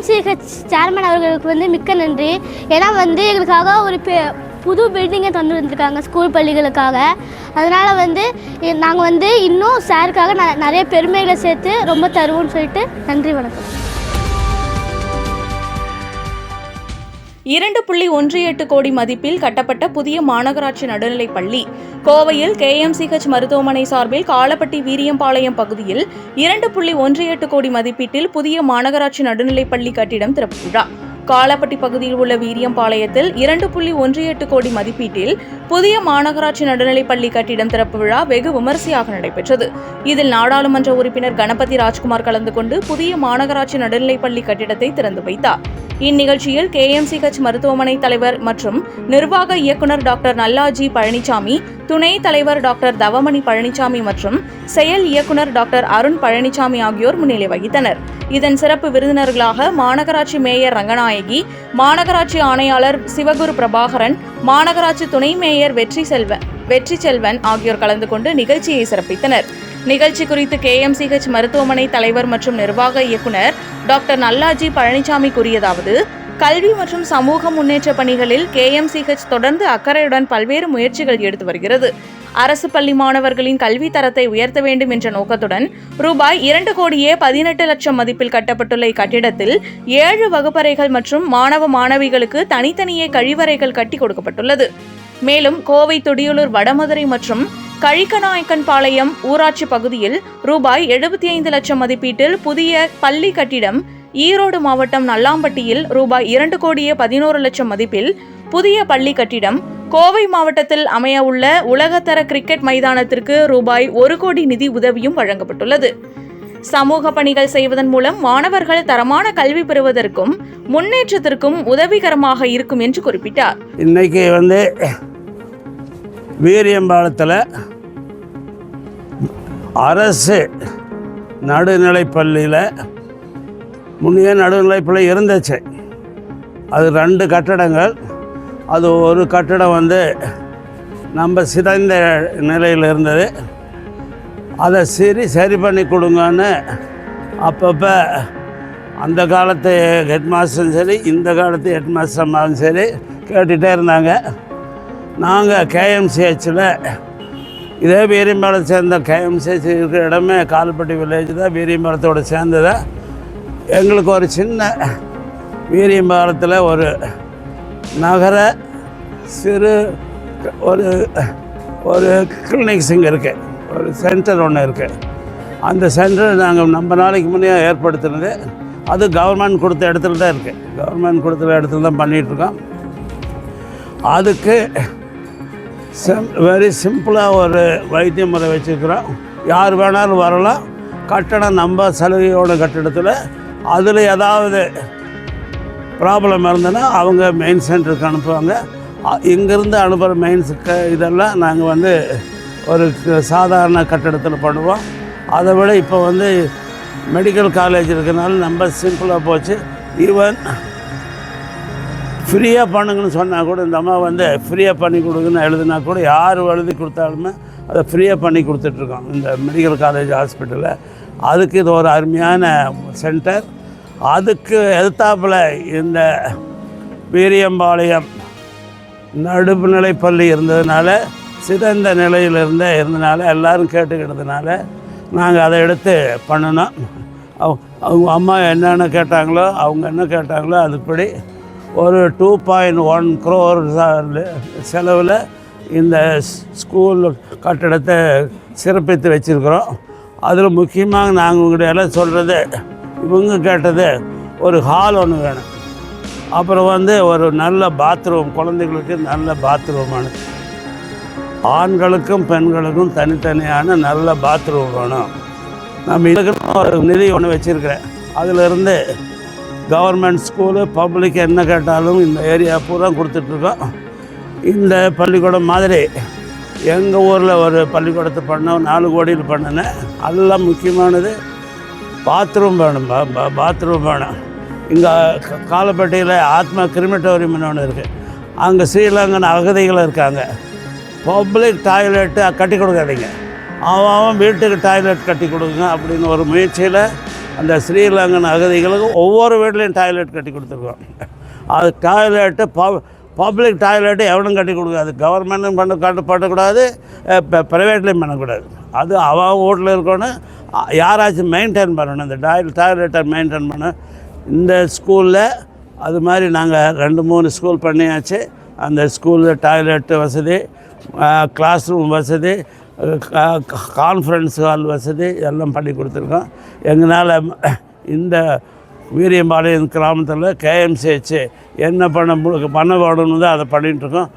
KMCH chairman அவர்களுக்கு வந்து மிக்க நன்றி. ஏன்னா வந்து எங்களுக்காக ஒரு புது பில்டிங்கை தந்து வந்திருக்காங்க ஸ்கூல் பள்ளிகளுக்காக. அதனால் வந்து நாங்கள் வந்து இன்னும் சாருக்காக நிறைய பெருமைகளை சேர்த்து ரொம்ப தருவோம்னு சொல்லிட்டு நன்றி, வணக்கம். 2.18 கோடி மதிப்பில் கட்டப்பட்ட புதிய மாநகராட்சி நடுநிலைப் பள்ளி. கோவையில் கேஎம்சிஹெச் மருத்துவமனை சார்பில் காலப்பட்டி வீரியம்பாளையம் பகுதியில் 2.18 கோடி மதிப்பீட்டில் புதிய மாநகராட்சி நடுநிலைப் பள்ளி கட்டிடம் திறப்பு விழா. காலப்பட்டி பகுதியில் உள்ள வீரியம்பாளையத்தில் 2.18 கோடி மதிப்பீட்டில் புதிய மாநகராட்சி நடுநிலைப் பள்ளி கட்டிடம் திறப்பு விழா வெகு விமரிசையாக நடைபெற்றது. இதில் நாடாளுமன்ற உறுப்பினர் கணபதி ராஜ்குமார் கலந்து கொண்டு புதிய மாநகராட்சி நடுநிலைப் பள்ளி கட்டிடத்தை திறந்து வைத்தார். இந்நிகழ்ச்சியில் கேஎம்சிஹெச் மருத்துவமனை தலைவர் மற்றும் நிர்வாக இயக்குநர் டாக்டர் நல்லாஜி பழனிசாமி, துணைத் தலைவர் டாக்டர் தவமணி பழனிசாமி மற்றும் செயல் இயக்குநர் டாக்டர் அருண் பழனிசாமி ஆகியோர் முன்னிலை வகித்தனர். இதன் சிறப்பு விருந்தினர்களாக மாநகராட்சி மேயர் ரங்கநாயகி, மாநகராட்சி ஆணையாளர் சிவகுரு பிரபாகரன், மாநகராட்சி துணை மேயர் வெற்றி செல்வன் ஆகியோர் கலந்து கொண்டு நிகழ்ச்சியை சிறப்பித்தனர். நிகழ்ச்சி குறித்து கேஎம்சிஹெச் மருத்துவமனை தலைவர் மற்றும் நிர்வாக இயக்குநர் டாக்டர் நல்லாஜி பழனிசாமி கூறியதாவது: கல்வி மற்றும் சமூக முன்னேற்ற பணிகளில் கேஎம்சிஹெச் தொடர்ந்து அக்கறையுடன் பல்வேறு முயற்சிகள் எடுத்து வருகிறது. அரசு பள்ளி மாணவர்களின் கல்வி தரத்தை உயர்த்த வேண்டும் என்ற நோக்கத்துடன் ரூபாய் 2,18,00,000 மதிப்பில் கட்டப்பட்டுள்ள இக்கட்டிடத்தில் 7 வகுப்பறைகள் மற்றும் மாணவ மாணவிகளுக்கு தனித்தனியே கழிவறைகள் கட்டி கொடுக்கப்பட்டுள்ளது. மேலும் கோவை தொடியலூர் வடமதுரை மற்றும் கழிக்கநாயக்கன்பாளையம் ஊராட்சி பகுதியில் ரூபாய் 75 லட்சம் மதிப்பீட்டில் புதிய பள்ளி கட்டிடம், ஈரோடு மாவட்டம் நல்லாம்பட்டியில் ரூபாய் 2,11,00,000 மதிப்பில் புதிய பள்ளி கட்டிடம், கோவை மாவட்டத்தில் அமைய உள்ள உலகத்தர கிரிக்கெட் மைதானத்திற்கு ரூபாய் 1 கோடி நிதி உதவியும் வழங்கப்பட்டுள்ளது. சமூக பணிகள் செய்வதன் மூலம் மாணவர்கள் தரமான கல்வி பெறுவதற்கும் முன்னேற்றத்திற்கும் உதவிகரமாக இருக்கும் என்று குறிப்பிட்டார். இன்னைக்கு வீரியம்பாளையத்தில் அரசு நடுநிலைப்பள்ளியில் முன்னைய நடுநிலைப்பள்ளி இருந்துச்சு. அது 2 கட்டடங்கள். அது ஒரு கட்டடம் நம்ம சிதைந்த நிலையில் இருந்தது. அதை சரி பண்ணி கொடுங்கன்னு அப்பப்போ அந்த காலத்து ஹெட்மாஸ்டரும் சரி, இந்த காலத்து ஹெட்மாஸ்டர் அம்மாவும் சரி கேட்டுகிட்டே இருந்தாங்க. நாங்கள் கேஎம்சிஹெச்சில் இதே வீரியம்பாளையம் சேர்ந்த கேஎம்சிஹெச் இருக்கிற இடமே கால்பட்டி வில்லேஜ் தான், வீரியம்பாளையத்தோடு சேர்ந்ததை. எங்களுக்கு ஒரு சின்ன வீரியம்பாளையத்தில் ஒரு நகர சிறு ஒரு கிளினிக்ஸ் இங்கே இருக்குது, ஒரு சென்டர் ஒன்று இருக்குது. அந்த சென்டர் நாங்கள் நம்ம நாளைக்கு முன்னே ஏற்படுத்தினது. அது கவர்மெண்ட் கொடுத்த இடத்துல தான் இருக்குது. கவர்மெண்ட் கொடுத்த இடத்துல தான் பண்ணிகிட்ருக்கோம். அதுக்கு வெரி சிம்பிளாக ஒரு வைத்திய முறை வச்சுருக்கிறோம். யார் வேணாலும் வரலாம். கட்டணம் நம்ம சலுகையோட கட்டிடத்தில். அதில் ஏதாவது ப்ராப்ளம் இருந்ததுன்னா அவங்க மெயின் சென்டருக்கு அனுப்புவாங்க. இங்கேருந்து அனுப்புகிற மெயின்ஸுக்கு இதெல்லாம் நாங்கள் ஒரு சாதாரண கட்டிடத்தில் பண்ணுவோம். அதை விட இப்போ மெடிக்கல் காலேஜ் இருக்கிறனால நம்ம சிம்பிளாக போச்சு. ஈவன் ஃப்ரீயாக பண்ணுங்கன்னு சொன்னால் கூட இந்த அம்மா ஃப்ரீயாக பண்ணி கொடுக்குன்னு எழுதுனா கூட யார் எழுதி கொடுத்தாலுமே அதை ஃப்ரீயாக பண்ணி கொடுத்துட்ருக்கோம் இந்த மெடிக்கல் காலேஜ் ஹாஸ்பிட்டலில். அதுக்கு இது ஒரு அருமையான சென்டர். அதுக்கு எதிர்த்தாப்பில் இந்த வீரியம்பாளையம் நடுநிலைப்பள்ளி இருந்ததுனால, சிறந்த நிலையில் இருந்தனால எல்லோரும் கேட்டுக்கிட்டதுனால நாங்கள் அதை எடுத்து பண்ணினோம். அவங்க அம்மா என்னென்ன கேட்டாங்களோ, அவங்க என்ன கேட்டாங்களோ அதுபடி ஒரு 2.1 crore செலவில் இந்த ஸ்கூல் கட்டடத்தை சிறப்பித்து வச்சுருக்கிறோம். அதில் முக்கியமாக நாங்கள் உங்கள்கிட்ட எல்லாம் சொல்கிறது, இவங்க கேட்டது ஒரு ஹால் ஒன்று வேணும். அப்புறம் ஒரு நல்ல பாத்ரூம், குழந்தைகளுக்கு நல்ல பாத்ரூம், ஆண்களுக்கும் பெண்களுக்கும் தனித்தனியான நல்ல பாத்ரூம் வேணும். நம்ம இதுக்கு ஒரு நிதி ஒன்று வச்சுருக்கிறேன். அதிலிருந்து கவர்மெண்ட் ஸ்கூலு பப்ளிக் என்ன கேட்டாலும் இந்த ஏரியா பூரா கொடுத்துட்ருக்கோம். இந்த பள்ளிக்கூடம் மாதிரி எங்கள் ஊரில் ஒரு பள்ளிக்கூடத்தை பண்ணோம், 4 கோடியில் பண்ணினேன். அதெல்லாம் முக்கியமானது பாத்ரூம் வேணும். பாத்ரூம் வேணும். இங்கே காலப்பட்டியில் ஆத்மா கிரிமிட்டோரியம்னு ஒன்று இருக்குது. அங்கே ஸ்ரீலங்கன் அகதிகள் இருக்காங்க. பப்ளிக் டாய்லெட்டு கட்டி கொடுக்காதீங்க, அவன் வீட்டுக்கு டாய்லெட் கட்டி கொடுங்க அப்படின்னு ஒரு முயற்சியில் அந்த ஸ்ரீலங்கன் அகதிகளுக்கு ஒவ்வொரு வீட்லேயும் டாய்லெட் கட்டி கொடுத்துருக்கோம். அது டாய்லெட்டு பப்ளிக் டாய்லெட்டு எவனும் கட்டி கொடுக்காது. கவர்மெண்ட்டும் கட்டப்படக்கூடாது, இப்போ ப்ரைவேட்லேயும் பண்ணக்கூடாது. அது அவன் வீட்டில் இருக்கணும். யாராச்சும் மெயின்டைன் பண்ணணும், இந்த டாய்லெட்டை மெயின்டைன் பண்ணணும். இந்த ஸ்கூலில் அது மாதிரி நாங்கள் 2-3 ஸ்கூல் பண்ணியாச்சு. அந்த ஸ்கூலில் டாய்லெட்டு வசதி, கிளாஸ் ரூம் வசதி, கான்ஃபரன்ஸ் ஹால் வசதி எல்லாம் பண்ணி கொடுத்துருக்கோம். எங்களால் இந்த வீரியம்பாளையம் கிராமத்தில் KMCH என்ன பண்ண போடணுன்னு தான் அதை பண்ணிகிட்ருக்கோம்.